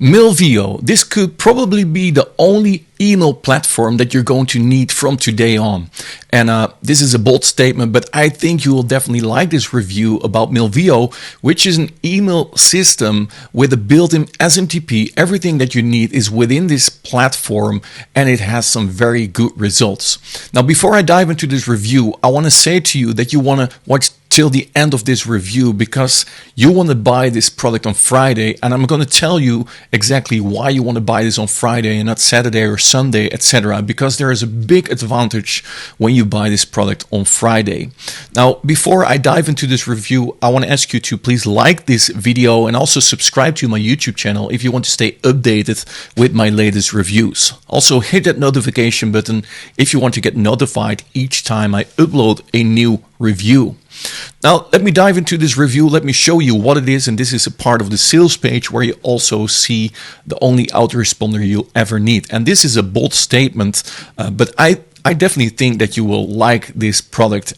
Mailvio, this could probably be the only email platform that you're going to need from today on. And this is a bold statement, but I think you will definitely like this review about Mailvio, which is an email system with a built-in SMTP. Everything that you need is within this platform, and it has some very good results. Now, before I dive into this review, I want to say to you that you want to watch till the end of this review because you want to buy this product on Friday, and I'm going to tell you exactly why you want to buy this on Friday and not Saturday or Sunday, etc. because there is a big advantage when you buy this product on Friday. Now, before I dive into this review, I want to ask you to please like this video and also subscribe to my YouTube channel if you want to stay updated with my latest reviews. Also, hit that notification button if you want to get notified each time I upload a new review. Now, let me dive into this review. Let me show you what it is. And this is a part of the sales page where you also see the only autoresponder you'll ever need. And this is a bold statement, but I definitely think that you will like this product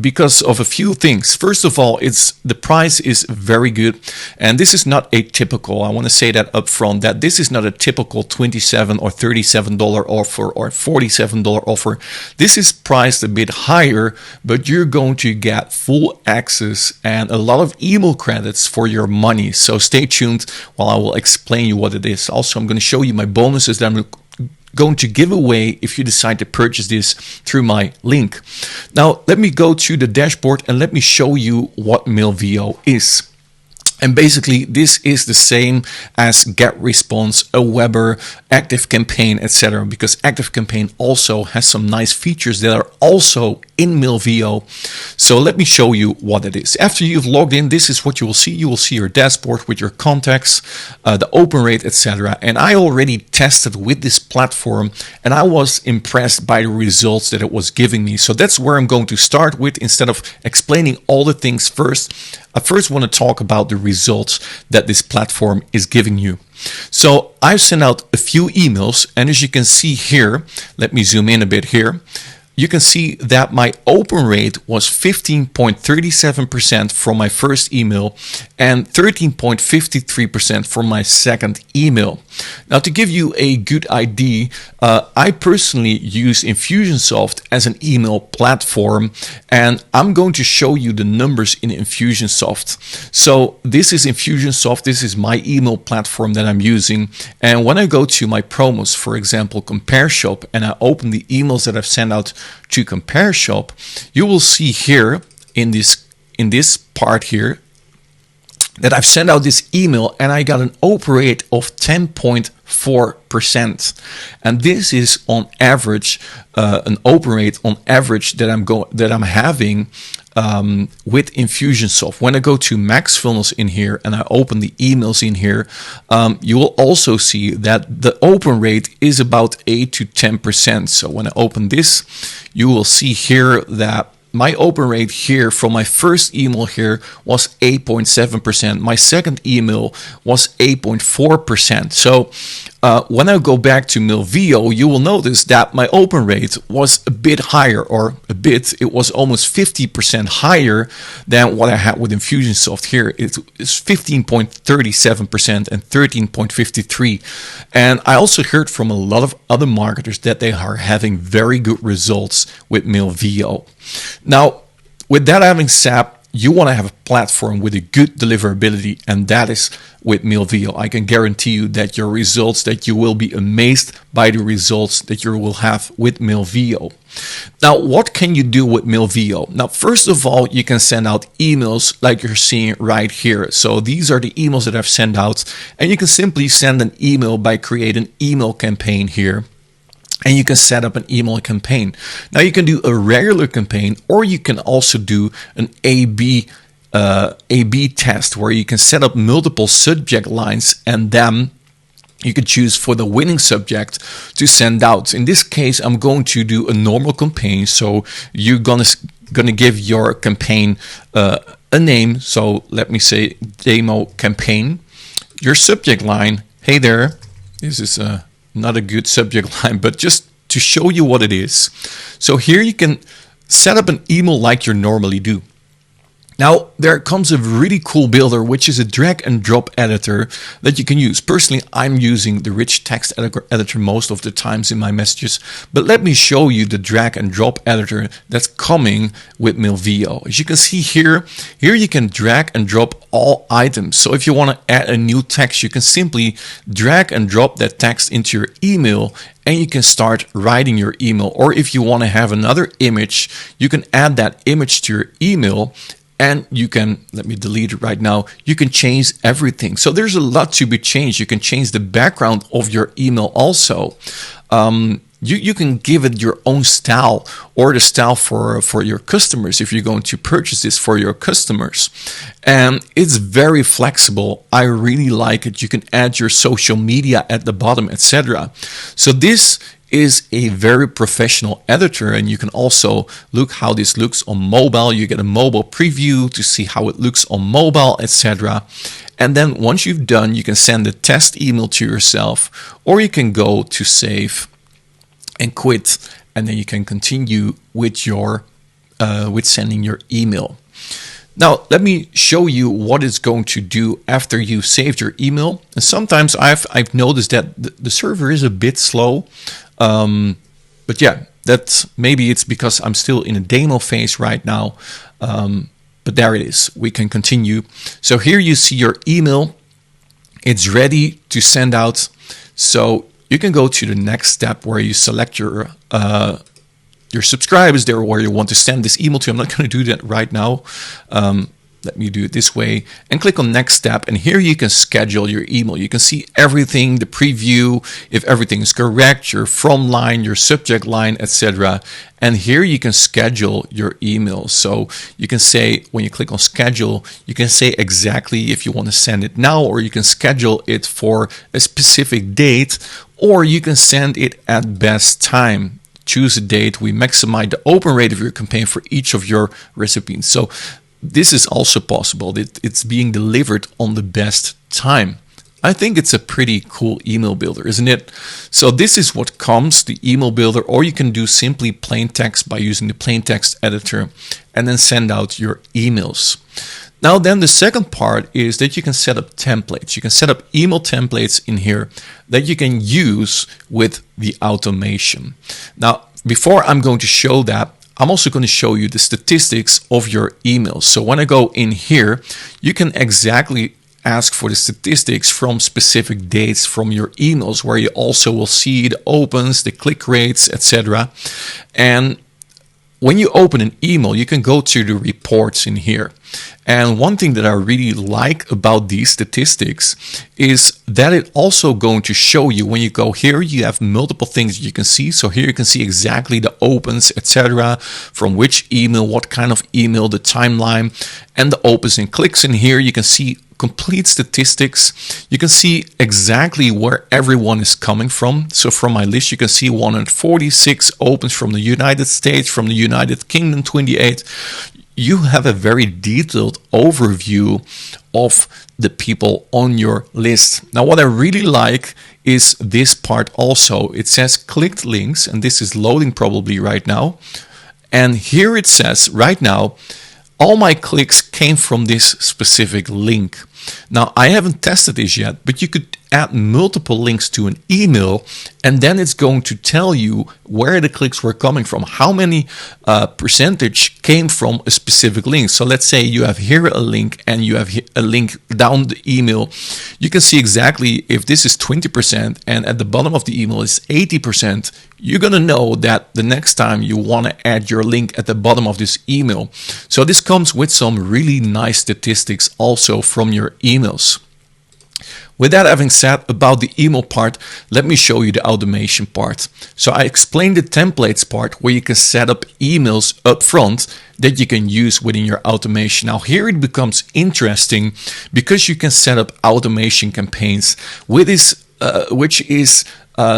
because of a few things. First of all, the price is very good, and this is not a typical, I want to say that up front, that this is not a typical $27 or $37 offer or $47 offer. This is priced a bit higher, but you're going to get full access and a lot of email credits for your money. So stay tuned while I will explain you what it is. Also, I'm going to show you my bonuses that I'm going to give away if you decide to purchase this through my link. Now, let me go to the dashboard and let me show you what Mailvio is. And basically, this is the same as Getresponse, Aweber, Activecampaign, etc. because Activecampaign also has some nice features that are also in Mailvio. So let me show you what it is. After you've logged in, this is what you will see. You will see your dashboard with your contacts, the open rate, etc. And I already tested with this platform, and I was impressed by the results that it was giving me. So that's where I'm going to start with. Instead of explaining all the things first, I first want to talk about the results that this platform is giving you. So I've sent out a few emails, and as you can see here, let me zoom in a bit here. You can see that my open rate was 15.37% from my first email and 13.53% from my second email. Now, to give you a good idea, I personally use Infusionsoft as an email platform, and I'm going to show you the numbers in Infusionsoft. So this is Infusionsoft. This is my email platform that I'm using. And when I go to my promos, for example, CompareShop, and I open the emails that I've sent out to CompareShop, you will see here in this part here that I've sent out this email and I got an open rate of 10.4%. And this is on average an open rate on average that I'm having with Infusionsoft. When I go to Max Funnels in here and I open the emails in here, you will also see that the open rate is about 8 to 10%. So when I open this, you will see here that my open rate here from my first email here was 8.7%. My second email was 8.4%. So when I go back to Mailvio, you will notice that my open rate was a bit higher, or a bit, it was almost 50% higher than what I had with Infusionsoft here. It is 15.37% and 13.53%. And I also heard from a lot of other marketers that they are having very good results with Mailvio. Now, with that having said, you want to have a platform with a good deliverability, and that is with Mailvio. I can guarantee you that your results, that you will be amazed by the results that you will have with Mailvio. Now, what can you do with Mailvio? Now, first of all, you can send out emails like you're seeing right here. So these are the emails that I've sent out, and you can simply send an email by creating an email campaign here. And you can set up an email campaign. Now you can do a regular campaign, or you can also do an A/B test where you can set up multiple subject lines, and then you can choose for the winning subject to send out. In this case, I'm going to do a normal campaign. So you're gonna give your campaign a name. So let me say demo campaign. Your subject line. Hey there. This is not a good subject line, but just to show you what it is. So here you can set up an email like you normally do. Now, there comes a really cool builder, which is a drag and drop editor that you can use. Personally, I'm using the rich text editor most of the times in my messages, but let me show you the drag and drop editor that's coming with Mailvio. As you can see here you can drag and drop all items. So if you want to add a new text, you can simply drag and drop that text into your email and you can start writing your email. Or if you want to have another image, you can add that image to your email. And you can, let me delete it right now, you can change everything. So there's a lot to be changed. You can change the background of your email also. You can give it your own style or the style for your customers if you're going to purchase this for your customers. And it's very flexible. I really like it. You can add your social media at the bottom, etc. So this is a very professional editor, and you can also look how this looks on mobile. You get a mobile preview to see how it looks on mobile, etc. And then once you've done, you can send a test email to yourself, or you can go to save and quit, and then you can continue with your with sending your email. Now, let me show you what it's going to do after you've saved your email. And sometimes I've noticed that the server is a bit slow. But yeah, that's maybe it's because I'm still in a demo phase right now. But there it is. We can continue. So here you see your email. It's ready to send out. So you can go to the next step where you select your subscribers there, where you want to send this email to. I'm not going to do that right now. Let me do it this way and click on next step. And here you can schedule your email. You can see everything, the preview, if everything is correct, your from line, your subject line, etc. And here you can schedule your email. So you can say, when you click on schedule, you can say exactly if you want to send it now, or you can schedule it for a specific date, or you can send it at best time. Choose a date. We maximize the open rate of your campaign for each of your recipes. So this is also possible. It's being delivered on the best time. I think it's a pretty cool email builder, isn't it? So this is what comes, the email builder, or you can do simply plain text by using the plain text editor and then send out your emails. Now then, the second part is that you can set up templates. You can set up email templates in here that you can use with the automation. Now, before I'm going to show that, I'm also going to show you the statistics of your emails. So when I go in here, you can exactly ask for the statistics from specific dates from your emails, where you also will see the opens, the click rates, etc. And when you open an email, you can go to the reports in here. And one thing that I really like about these statistics is that it also going to show you, when you go here, you have multiple things you can see. So here you can see exactly the opens, etc., from which email, what kind of email, the timeline, and the opens and clicks. And here you can see complete statistics. You can see exactly where everyone is coming from. So from my list, you can see 146 opens from the United States, from the United Kingdom, 28. You have a very detailed overview of the people on your list. Now, what I really like is this part also. It says clicked links, and this is loading probably right now. And here it says right now, all my clicks came from this specific link. Now, I haven't tested this yet, but you could add multiple links to an email, and then it's going to tell you where the clicks were coming from, how many percentage came from a specific link. So let's say you have here a link and you have a link down the email. You can see exactly if this is 20% and at the bottom of the email is 80%, you're going to know that the next time you want to add your link at the bottom of this email. So this comes with some really nice statistics also from your emails. With that having said about the email part, let me show you the automation part. So I explained the templates part where you can set up emails up front that you can use within your automation. Now here it becomes interesting because you can set up automation campaigns with this, which is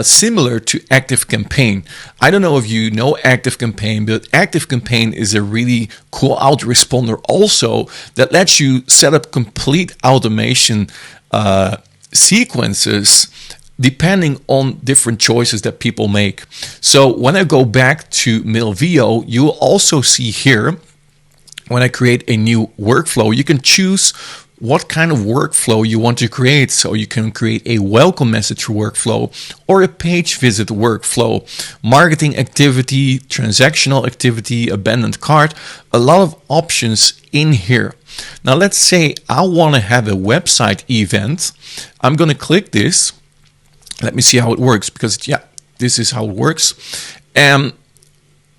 similar to Activecampaign. I don't know if you know Activecampaign, but Activecampaign is a really cool autoresponder also that lets you set up complete automation sequences depending on different choices that people make. So when I go back to Mailvio, you'll also see here when I create a new workflow, you can choose what kind of workflow you want to create. So you can create a welcome message workflow or a page visit workflow, marketing activity, transactional activity, abandoned cart, a lot of options in here. Now let's say I want to have a website event. I'm going to click this. Let me see how it works, because yeah, this is how it works. And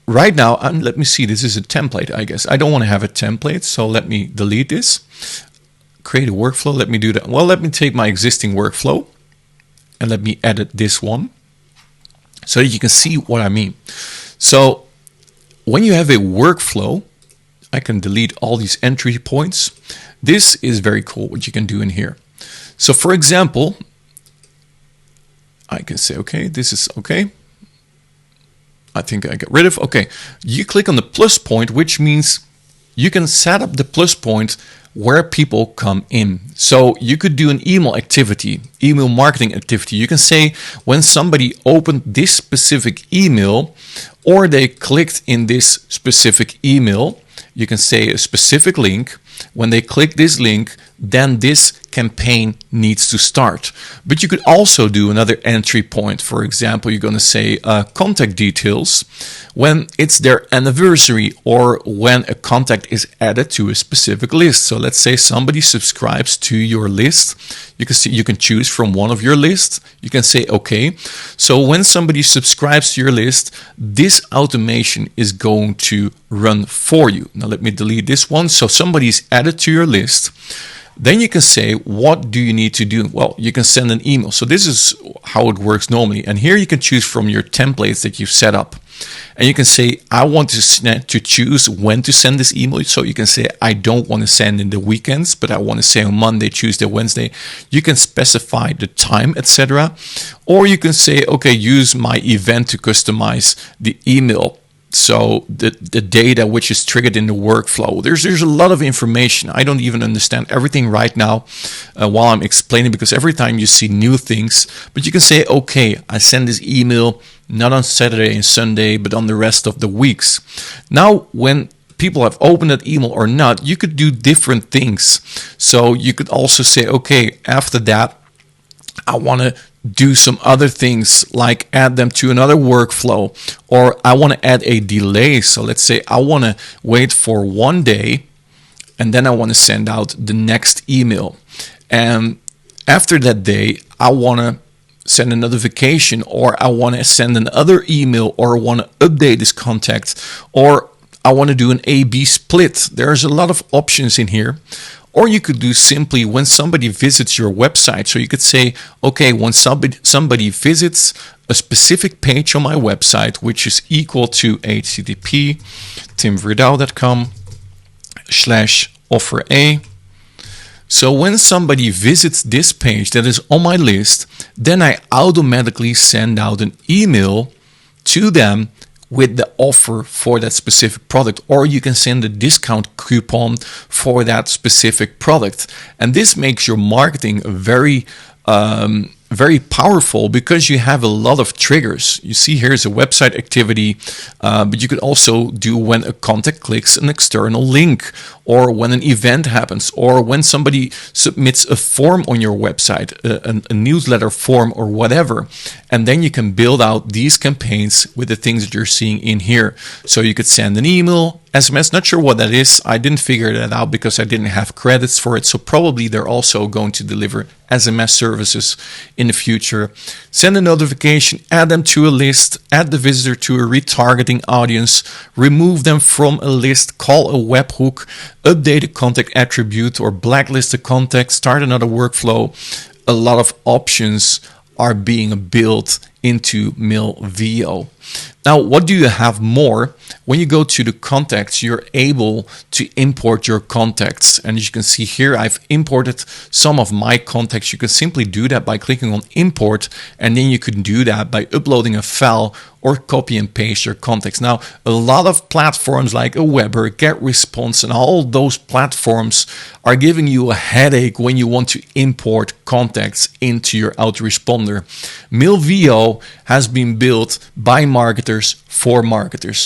right now, let me see, this is a template, I guess. I don't want to have a template, so let me delete this. Create a workflow, let me do that. Well, let me take my existing workflow and let me edit this one so that you can see what I mean. So when you have a workflow, I can delete all these entry points. This is very cool what you can do in here. So for example, I can say, okay, this is okay. I think I get rid of, okay. You click on the plus point, which means you can set up the plus point where people come in. So you could do an email activity, email marketing activity. You can say when somebody opened this specific email or they clicked in this specific email, you can say a specific link. When they click this link, then this campaign needs to start. But you could also do another entry point. For example, you're going to say contact details when it's their anniversary or when a contact is added to a specific list. So let's say somebody subscribes to your list. You can choose from one of your lists. You can say, okay, so when somebody subscribes to your list, this automation is going to run for you. Now let me delete this one. So somebody's added to your list. Then you can say, what do you need to do? Well, you can send an email. So this is how it works normally. And here you can choose from your templates that you've set up. And you can say, I want to choose when to send this email. So you can say, I don't want to send in the weekends, but I want to say on Monday, Tuesday, Wednesday. You can specify the time, etc. Or you can say, okay, use my event to customize the email. So the data which is triggered in the workflow. There's a lot of information. I don't even understand everything right now while I'm explaining, because every time you see new things. But you can say, okay, I send this email not on Saturday and Sunday, but on the rest of the weeks. Now, when people have opened that email or not, you could do different things. So you could also say, okay, after that, I want to do some other things like add them to another workflow, or I want to add a delay. So let's say I want to wait for 1 day and then I want to send out the next email. And after that day, I want to send a notification, or I want to send another email, or I want to update this contact, or I want to do an A/B split. There's a lot of options in here. Or you could do simply when somebody visits your website. So you could say, okay, when somebody visits a specific page on my website, which is equal to http://offera. So when somebody visits this page that is on my list, then I automatically send out an email to them with the offer for that specific product, or you can send a discount coupon for that specific product. And this makes your marketing very powerful, because you have a lot of triggers. You see here's a website activity, but you could also do when a contact clicks an external link, or when an event happens, or when somebody submits a form on your website, a newsletter form or whatever. And then you can build out these campaigns with the things that you're seeing in here. So you could send an email, SMS, not sure what that is. I didn't figure that out because I didn't have credits for it. So probably they're also going to deliver SMS services in the future. Send a notification, add them to a list, add the visitor to a retargeting audience, remove them from a list, call a webhook, update a contact attribute or blacklist a contact, start another workflow. A lot of options are being built into Mailvio. Now, what do you have more? When you go to the contacts, you're able to import your contacts. And as you can see here, I've imported some of my contacts. You can simply do that by clicking on import, and then you can do that by uploading a file or copy and paste your contacts. Now, a lot of platforms like Aweber, Getresponse, and all those platforms are giving you a headache when you want to import contacts into your autoresponder. Mailvio has been built by marketers for marketers.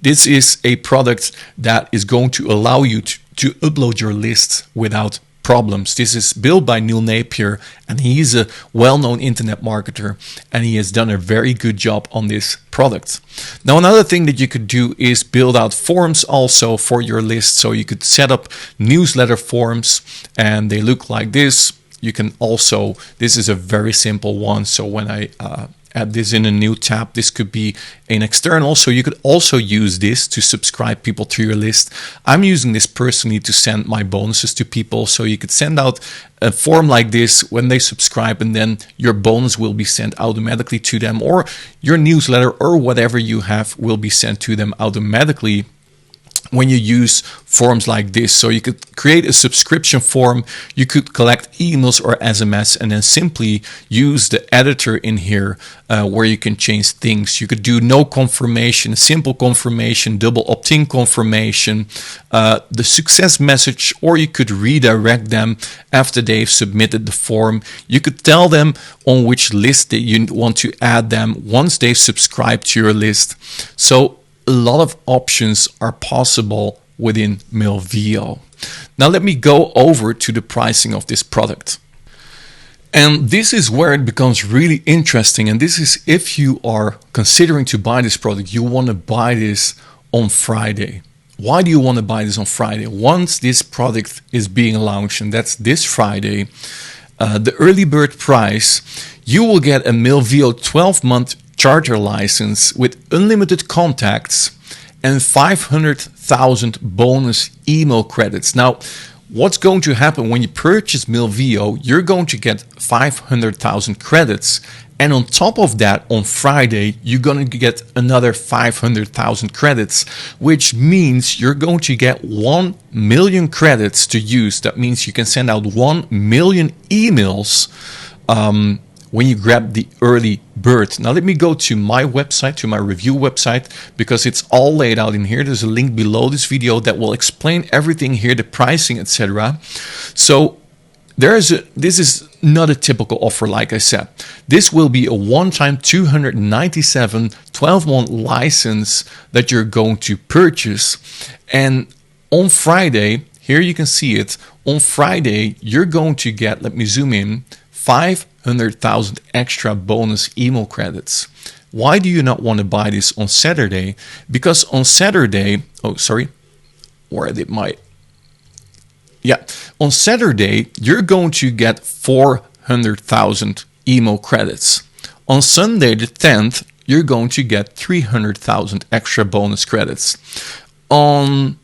This is a product that is going to allow you to upload your list without problems. This is built by Neil Napier, and he's a well-known internet marketer, and he has done a very good job on this product. Now, another thing that you could do is build out forms also for your list. So you could set up newsletter forms, and they look like this. You can also, this is a very simple one. So when I add this in a new tab, this could be an external. So you could also use this to subscribe people to your list. I'm using this personally to send my bonuses to people. So you could send out a form like this when they subscribe, and then your bonus will be sent automatically to them, or your newsletter or whatever you have will be sent to them automatically when you use forms like this. So you could create a subscription form, you could collect emails or SMS, and then simply use the editor in here where you can change things. You could do no confirmation, simple confirmation, double opt-in confirmation, the success message, or you could redirect them after they've submitted the form. You could tell them on which list that you want to add them once they've subscribed to your list. So a lot of options are possible within Mailvio. Now let me go over to the pricing of this product. And this is where it becomes really interesting. And this is if you are considering to buy this product, you want to buy this on Friday. Why do you want to buy this on Friday? Once this product is being launched, and that's this Friday, the early bird price, you will get a Mailvio 12-month charter license with unlimited contacts and 500,000 bonus email credits. Now, what's going to happen when you purchase Mailvio? You're going to get 500,000 credits, and on top of that, on Friday, you're going to get another 500,000 credits, which means you're going to get 1 million credits to use. That means you can send out 1 million emails when you grab the early bird. Now let me go to my website, to my review website, because it's all laid out in here. There's a link below this video that will explain everything here, the pricing, etc. So this is not a typical offer, like I said. This will be a one-time 297 12-month license that you're going to purchase. And on Friday, here you can see it, on Friday, you're going to get, let me zoom in, 500,000 extra bonus email credits. Why do you not want to buy this on Saturday? Because on Saturday, on Saturday, you're going to get 400,000 email credits. On Sunday the 10th, you're going to get 300,000 extra bonus credits. On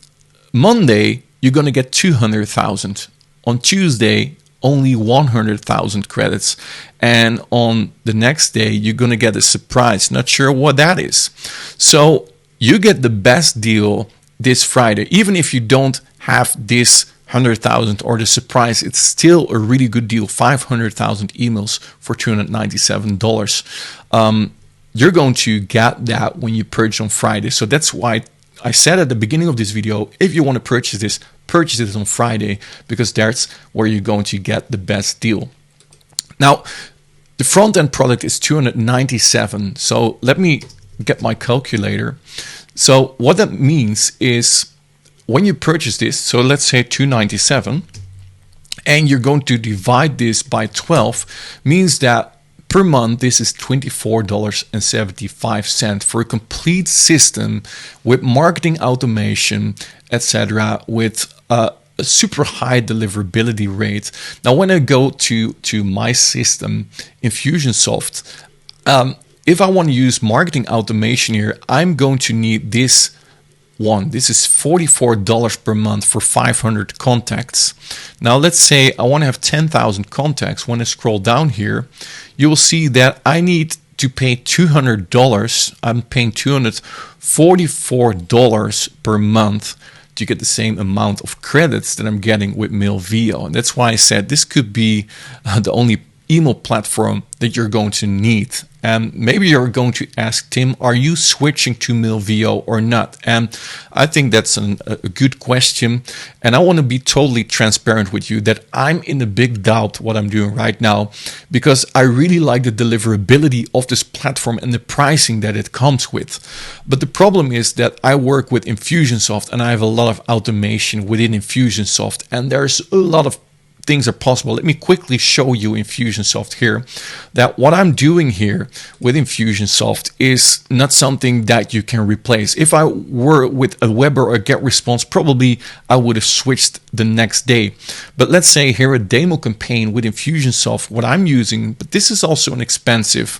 Monday, you're going to get 200,000. On Tuesday, only 100,000 credits, and on the next day you're going to get a surprise, not sure what that is. So you get the best deal this Friday. Even if you don't have this 100,000 or the surprise, it's still a really good deal. 500,000 emails for $297. You're going to get that when you purchase on Friday. So that's why I said at the beginning of this video, if you want to purchase it on Friday, because that's where you're going to get the best deal. Now, the front end product is $297. So let me get my calculator. So what that means is when you purchase this, so let's say $297, and you're going to divide this by 12, means that per month, this is $24.75 for a complete system with marketing automation, etc., with a super high deliverability rate. Now, when I go to my system, Infusionsoft, if I want to use marketing automation here, I'm going to need this one. This is $44 per month for 500 contacts. Now let's say I want to have 10,000 contacts. When I scroll down here, you will see that I need to pay $200. I'm paying $244 per month to get the same amount of credits that I'm getting with Mailvio. And that's why I said this could be the only email platform that you're going to need. And maybe you're going to ask, Tim, are you switching to Mailvio or not? And I think that's a good question. And I want to be totally transparent with you that I'm in a big doubt what I'm doing right now, because I really like the deliverability of this platform and the pricing that it comes with. But the problem is that I work with Infusionsoft and I have a lot of automation within Infusionsoft, and there's a lot of things are possible. Let me quickly show you Infusionsoft here, that what I'm doing here with Infusionsoft is not something that you can replace. If I were with Aweber or Getresponse, probably I would have switched the next day. But let's say here a demo campaign with Infusionsoft, what I'm using, but this is also an expensive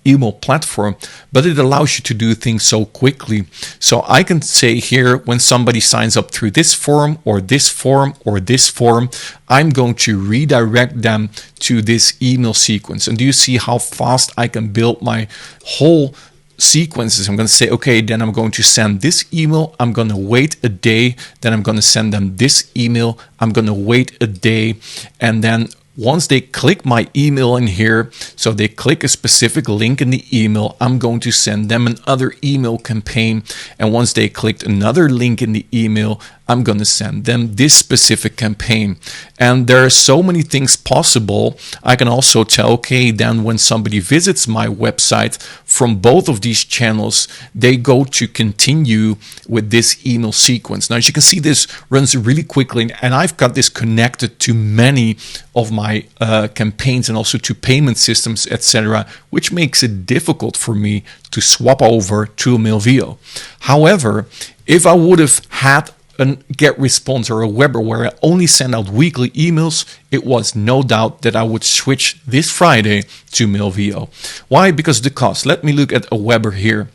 email platform, but it allows you to do things so quickly. So I can say here, when somebody signs up through this form or this form or this form, I'm going to redirect them to this email sequence. And do you see how fast I can build my whole sequences? I'm going to say, okay, then I'm going to send this email. I'm going to wait a day. Then I'm going to send them this email. I'm going to wait a day. And then once they click my email in here, so they click a specific link in the email, I'm going to send them another email campaign. And once they clicked another link in the email, I'm going to send them this specific campaign. And there are so many things possible. I can also tell, okay, then when somebody visits my website from both of these channels, they go to continue with this email sequence. Now, as you can see, this runs really quickly, and I've got this connected to many of my campaigns and also to payment systems, etc., which makes it difficult for me to swap over to Mailvio. However, if I would have had a Getresponse or Aweber where I only send out weekly emails, it was no doubt that I would switch this Friday to Mailvio. Why? Because of the cost. Let me look at Aweber here.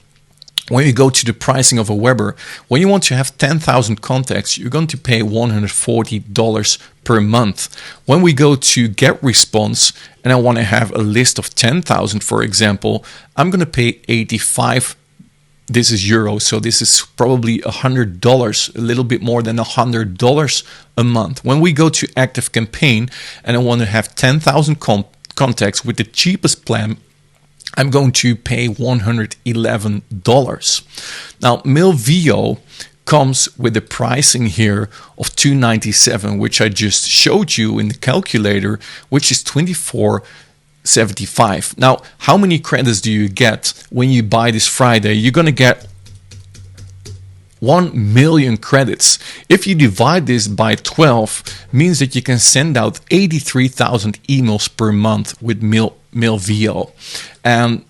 When you go to the pricing of Aweber, when you want to have 10,000 contacts, you're going to pay $140 per month. When we go to Getresponse and I want to have a list of 10,000, for example, I'm going to pay 85. This is euros, so this is probably $100, a little bit more than $100 a month. When we go to Activecampaign and I want to have 10,000 contacts with the cheapest plan, I'm going to pay $111. Now, Mailvio comes with the pricing here of $297, which I just showed you in the calculator, which is $24.75. Now, how many credits do you get when you buy this Friday? You're going to get 1 million credits. If you divide this by 12, means that you can send out 83,000 emails per month with Mailvio. And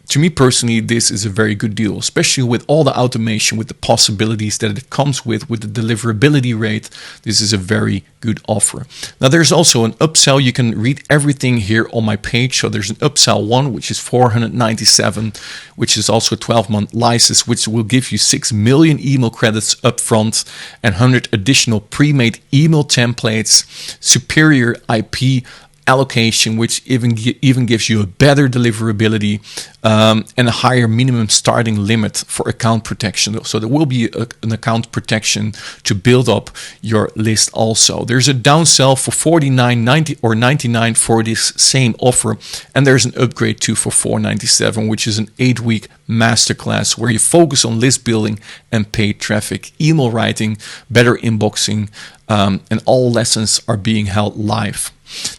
to me personally, this is a very good deal, especially with all the automation, with the possibilities that it comes with the deliverability rate. This is a very good offer. Now, there's also an upsell. You can read everything here on my page. So there's an upsell one, which is $497, which is also a 12-month license, which will give you 6 million email credits upfront and 100 additional pre-made email templates, superior IP allocation, which even gives you a better deliverability and a higher minimum starting limit for account protection. So there will be an account protection to build up your list also. There's a downsell for $49.90 or $99 for this same offer, and there's an upgrade too for $497, which is an 8-week masterclass where you focus on list building and paid traffic, email writing, better inboxing, and all lessons are being held live.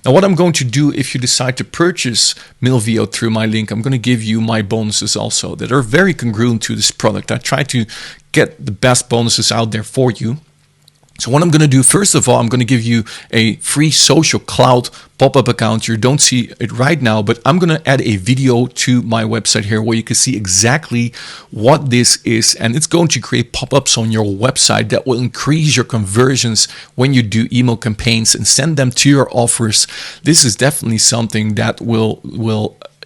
Now, what I'm going to do if you decide to purchase Mailvio through my link, I'm going to give you my bonuses also that are very congruent to this product. I try to get the best bonuses out there for you. So what I'm going to do, first of all, I'm going to give you a free social cloud pop-up account. You don't see it right now, but I'm going to add a video to my website here where you can see exactly what this is. And it's going to create pop-ups on your website that will increase your conversions when you do email campaigns and send them to your offers. This is definitely something that will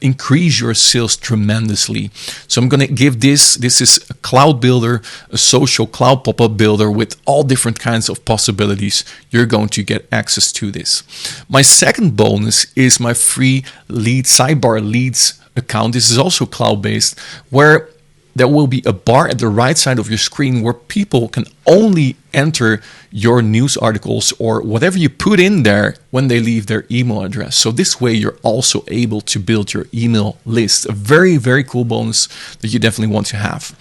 increase your sales tremendously. So I'm going to give this is a cloud builder, a social cloud pop-up builder with all different kinds of possibilities. You're going to get access to this. My second bonus is my free sidebar leads account. This is also cloud-based, where there will be a bar at the right side of your screen where people can only enter your news articles or whatever you put in there when they leave their email address. So this way you're also able to build your email list. A very, very cool bonus that you definitely want to have.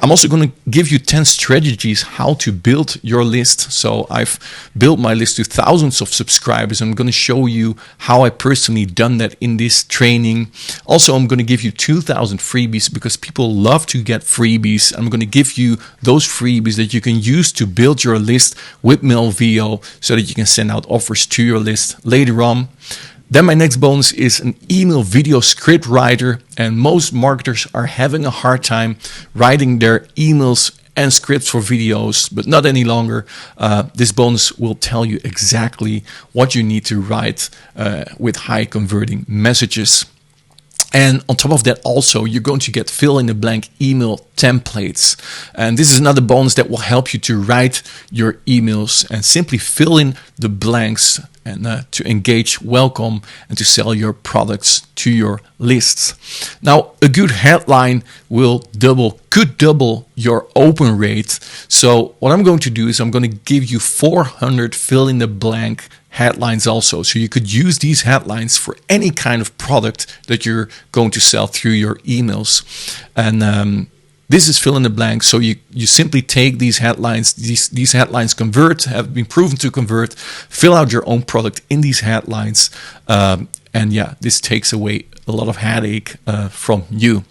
I'm also going to give you 10 strategies how to build your list. So I've built my list to thousands of subscribers. I'm going to show you how I personally done that in this training. Also, I'm going to give you 2,000 freebies because people love to get freebies. I'm going to give you those freebies that you can use to build your list with Mailvio so that you can send out offers to your list later on. Then my next bonus is an email video script writer, and most marketers are having a hard time writing their emails and scripts for videos, but not any longer. This bonus will tell you exactly what you need to write with high converting messages. And on top of that, also, you're going to get fill in the blank email templates. And this is another bonus that will help you to write your emails and simply fill in the blanks and to engage, welcome, and to sell your products to your lists. Now, a good headline could double your open rate. So what I'm going to do is I'm going to give you 400 fill in the blank headlines also. So you could use these headlines for any kind of product that you're going to sell through your emails. And this is fill in the blank. So you simply take these headlines, these headlines have been proven to convert, fill out your own product in these headlines. And yeah, this takes away a lot of headache from you.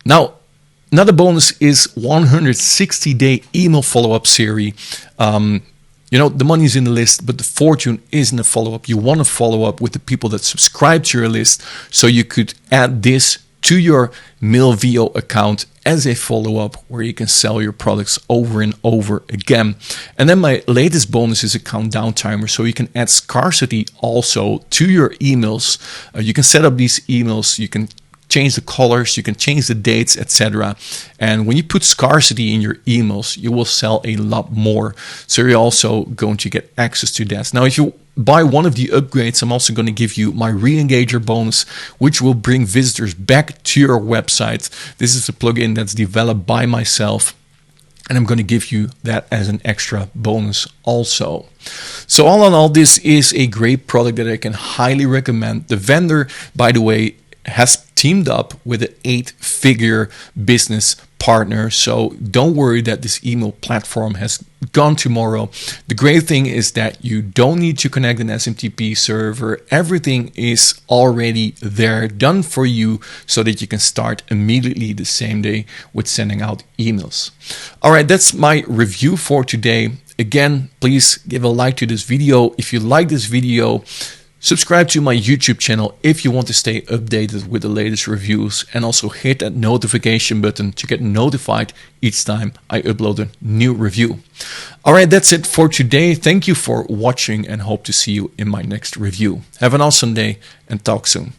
Now, another bonus is 160-day email follow-up series. The money is in the list, but the fortune is in the follow-up. You want to follow up with the people that subscribe to your list, so you could add this to your Mailvio account as a follow-up where you can sell your products over and over again. And then my latest bonus is a countdown timer, so you can add scarcity also to your emails. You can set up these emails, you can change the colors, you can change the dates, etc. And when you put scarcity in your emails, you will sell a lot more. So you're also going to get access to that. Now, if you buy one of the upgrades, I'm also going to give you my re-engager bonus, which will bring visitors back to your website. This is a plugin that's developed by myself, and I'm going to give you that as an extra bonus also. So all in all, this is a great product that I can highly recommend. The vendor, by the way, has teamed up with an 8-figure business partner. So don't worry that this email platform has gone tomorrow. The great thing is that you don't need to connect an SMTP server. Everything is already there, done for you, so that you can start immediately the same day with sending out emails. All right, that's my review for today. Again, please give a like to this video. If you like this video, subscribe to my YouTube channel if you want to stay updated with the latest reviews, and also hit that notification button to get notified each time I upload a new review. All right, that's it for today. Thank you for watching and hope to see you in my next review. Have an awesome day and talk soon.